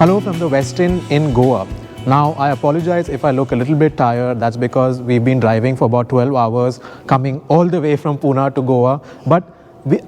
Hello from the Westin in Goa. Now, I apologize if I look a little bit tired. That's because we've been driving for about 12 hours, coming all the way from Pune to Goa. But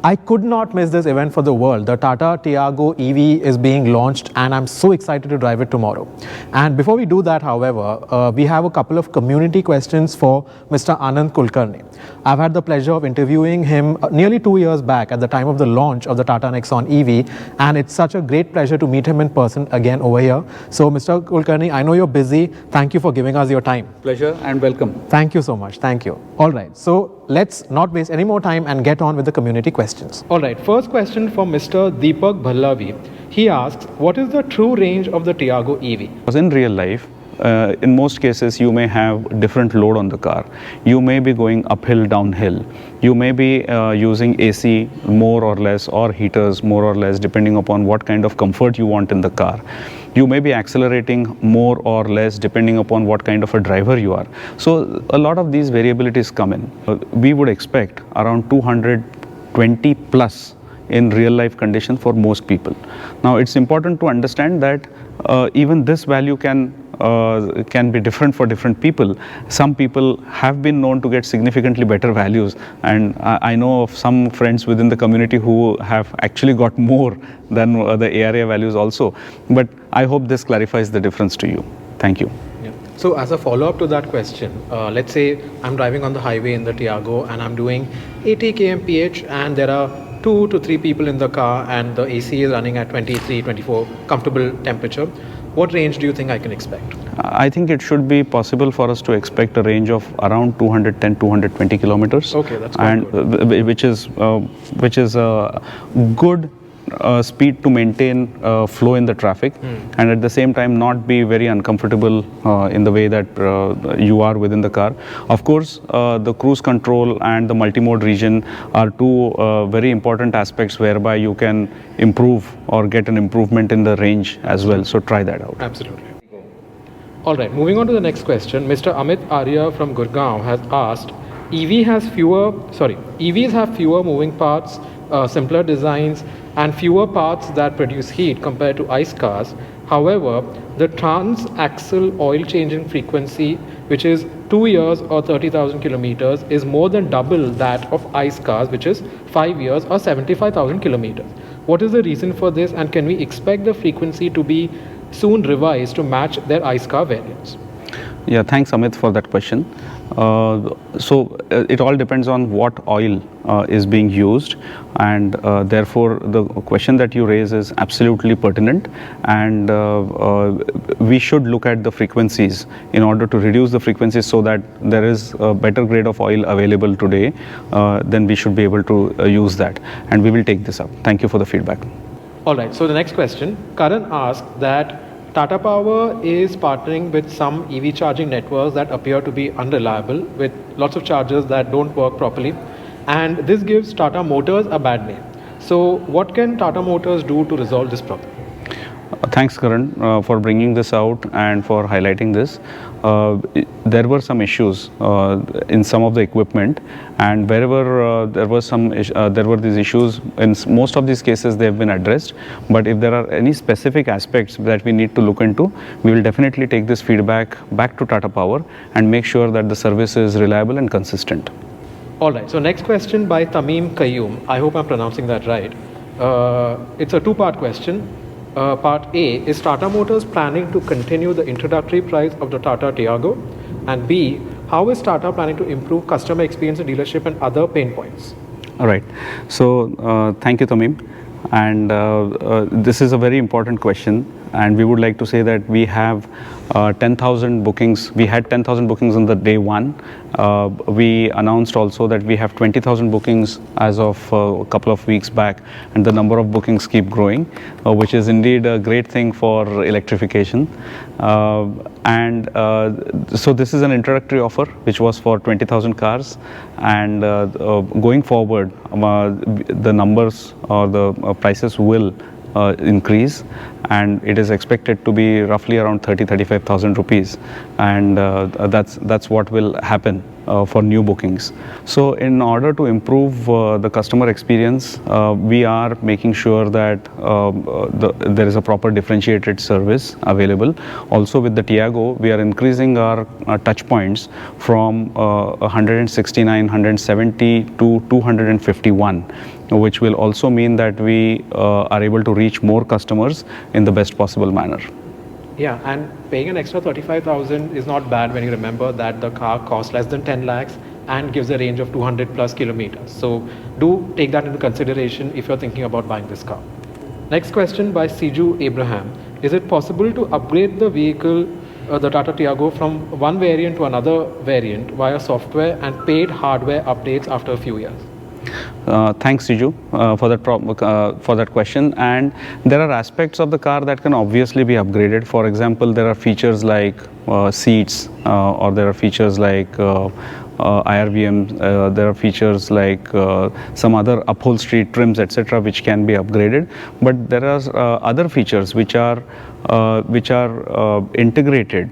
I could not miss this event for the world. The Tata Tiago EV is being launched and I'm so excited to drive it tomorrow. And before we do that, however, we have a couple of community questions for Mr. Anand Kulkarni. I've had the pleasure of interviewing him nearly 2 years back at the time of the launch of the Tata Nexon EV, and it's such a great pleasure to meet him in person again over here. So, Mr. Kulkarni, I know you're busy. Thank you for giving us your time. Pleasure and welcome. Thank you so much. Thank you. All right. So, let's not waste any more time and get on with the community questions. All right, first question from Mr. Deepak Bhallavi. He asks, what is the true range of the Tiago EV? In real life, in most cases, you may have different load on the car. You may be going uphill, downhill. You may be using AC more or less, or heaters more or less, depending upon what kind of comfort you want in the car. You may be accelerating more or less depending upon what kind of a driver you are. So a lot of these variabilities come in. We would expect around 220 plus in real life condition for most people. Now it's important to understand that even this value can be different for different people. Some people have been known to get significantly better values, and I know of some friends within the community who have actually got more than the ARA values also. But I hope this clarifies the difference to you. Thank you. Yeah. So as a follow-up to that question, let's say I'm driving on the highway in the Tiago and I'm doing 80 kmph and there are 2 to 3 people in the car and the AC is running at 23, 24 comfortable temperature. What range do you think I can expect? I think it should be possible for us to expect a range of around 210, 220 kilometers. Okay, that's quite good. Which is a good speed to maintain flow in the traffic, and at the same time not be very uncomfortable in the way that you are within the car. Of course, the cruise control and the multi-mode region are two very important aspects whereby you can improve or get an improvement in the range as well. So try that out. Absolutely. All right, moving on to the next question. Mr. Amit Arya from Gurgaon has asked, EVs have fewer moving parts, simpler designs, and fewer parts that produce heat compared to ICE cars. However, the trans-axle oil changing frequency, which is 2 years or 30,000 kilometers, is more than double that of ICE cars, which is 5 years or 75,000 kilometers. What is the reason for this, and can we expect the frequency to be soon revised to match their ICE car variants? Yeah, thanks Amit for that question. It all depends on what oil is being used, and therefore the question that you raise is absolutely pertinent, and we should look at the frequencies in order to reduce the frequencies so that there is a better grade of oil available today. Then we should be able to use that, and we will take this up. Thank you for the feedback. All right, so the next question, Karan asked that Tata Power is partnering with some EV charging networks that appear to be unreliable, with lots of chargers that don't work properly, and this gives Tata Motors a bad name. So what can Tata Motors do to resolve this problem? Thanks Karan for bringing this out and for highlighting this. There were some issues in some of the equipment, and wherever there were these issues, in most of these cases they have been addressed. But if there are any specific aspects that we need to look into, we will definitely take this feedback back to Tata Power and make sure that the service is reliable and consistent. All right, so next question by Tamim Qayyum. I hope I'm pronouncing that right. It's a two-part question. Part A, is Tata Motors planning to continue the introductory price of the Tata Tiago? And B, how is Tata planning to improve customer experience in dealership and other pain points? All right. So thank you, Tamim. And this is a very important question. And we would like to say that we have 10,000 bookings. We had 10,000 bookings on the day one. We announced also that we have 20,000 bookings as of a couple of weeks back, and the number of bookings keep growing, which is indeed a great thing for electrification. So this is an introductory offer which was for 20,000 cars, and going forward the numbers or the prices will increase, and it is expected to be roughly around 35,000 rupees, and that's what will happen for new bookings. So in order to improve the customer experience, we are making sure that there is a proper differentiated service available. Also with the Tiago, we are increasing our touch points from 169, 170 to 251, which will also mean that we are able to reach more customers in the best possible manner. Yeah, and paying an extra 35,000 is not bad when you remember that the car costs less than 10 lakhs and gives a range of 200 plus kilometers. So do take that into consideration if you're thinking about buying this car. Next question by Siju Abraham. Is it possible to upgrade the vehicle, the Tata Tiago, from one variant to another variant via software and paid hardware updates after a few years? Thanks, Siju, for that question. And there are aspects of the car that can obviously be upgraded. For example, there are features like seats, or there are features like IRVM, there are features like some other upholstery trims, etc., which can be upgraded. But there are other features which are integrated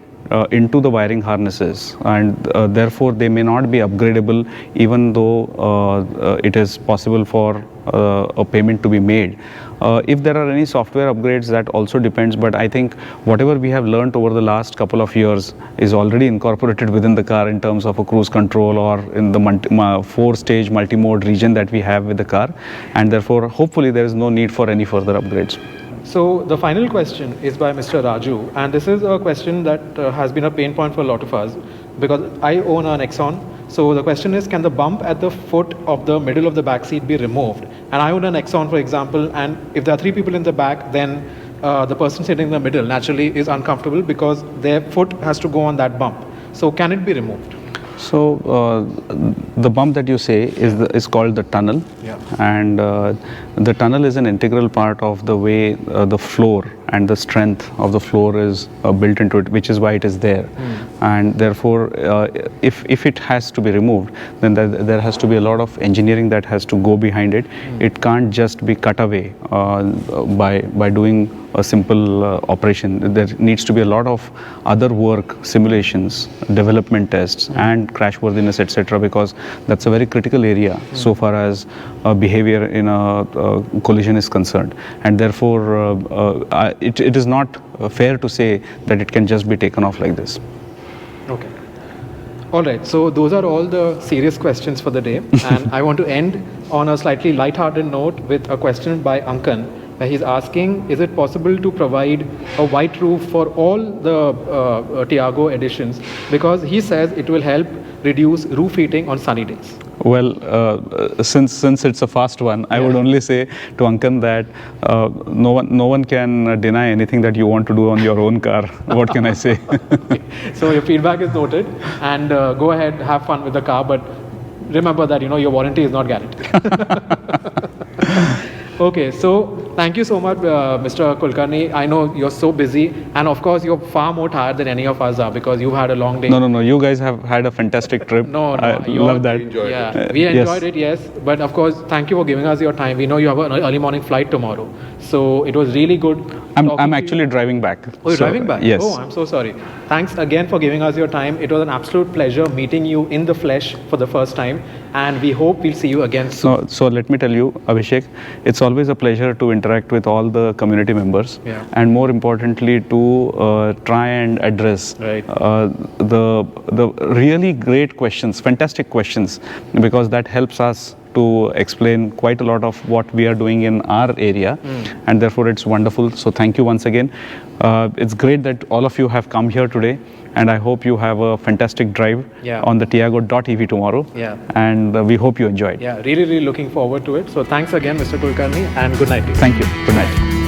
into the wiring harnesses, and therefore they may not be upgradable, even though it is possible for a payment to be made. If there are any software upgrades, that also depends, but I think whatever we have learned over the last couple of years is already incorporated within the car in terms of a cruise control or in the 4-stage multi-mode region that we have with the car, and therefore hopefully there is no need for any further upgrades. So the final question is by Mr. Raju, and this is a question that has been a pain point for a lot of us, because I own a Nexon. So the question is, can the bump at the foot of the middle of the back seat be removed? And I own a Nexon, for example, and if there are 3 people in the back, then the person sitting in the middle naturally is uncomfortable because their foot has to go on that bump. So can it be removed? So the bump that you say is called the tunnel, yeah. And the tunnel is an integral part of the way the floor and the strength of the floor is built into it, which is why it is there. And therefore, if it has to be removed, then there has to be a lot of engineering that has to go behind it. It can't just be cut away by doing a simple operation. There needs to be a lot of other work, simulations, development tests, and crashworthiness, etc., because that's a very critical area so far as behavior in a collision is concerned. And therefore, it is not fair to say that it can just be taken off like this. Okay. All right, so those are all the serious questions for the day. And I want to end on a slightly light-hearted note with a question by Ankan, where he's asking, is it possible to provide a white roof for all the Tiago editions? Because he says it will help reduce roof heating on sunny days. Well, since it's a fast one, I would only say to Ankan that no one can deny anything that you want to do on your own car. What can I say? So your feedback is noted, and go ahead, have fun with the car, but remember that your warranty is not guaranteed. Okay, so thank you so much, Mr. Kulkarni. I know you're so busy, and of course you're far more tired than any of us are because you've had a long day. No. You guys have had a fantastic trip. No, I love that. We enjoyed it, yes. But of course, thank you for giving us your time. We know you have an early morning flight tomorrow, so it was really good. I'm actually driving back. Oh, you're driving back? Yes. Oh, I'm so sorry. Thanks again for giving us your time. It was an absolute pleasure meeting you in the flesh for the first time, and we hope we'll see you again soon. So let me tell you, Abhishek, it's always a pleasure to interact with all the community members, and more importantly to try and address the really great questions, fantastic questions, because that helps us to explain quite a lot of what we are doing in our area, and therefore it's wonderful. So thank you once again. It's great that all of you have come here today, and I hope you have a fantastic drive on the Tiago.EV tomorrow, and we hope you enjoyed. Yeah, really looking forward to it. So thanks again, Mr. Kulkarni, and good night to you. Thank you. Good night.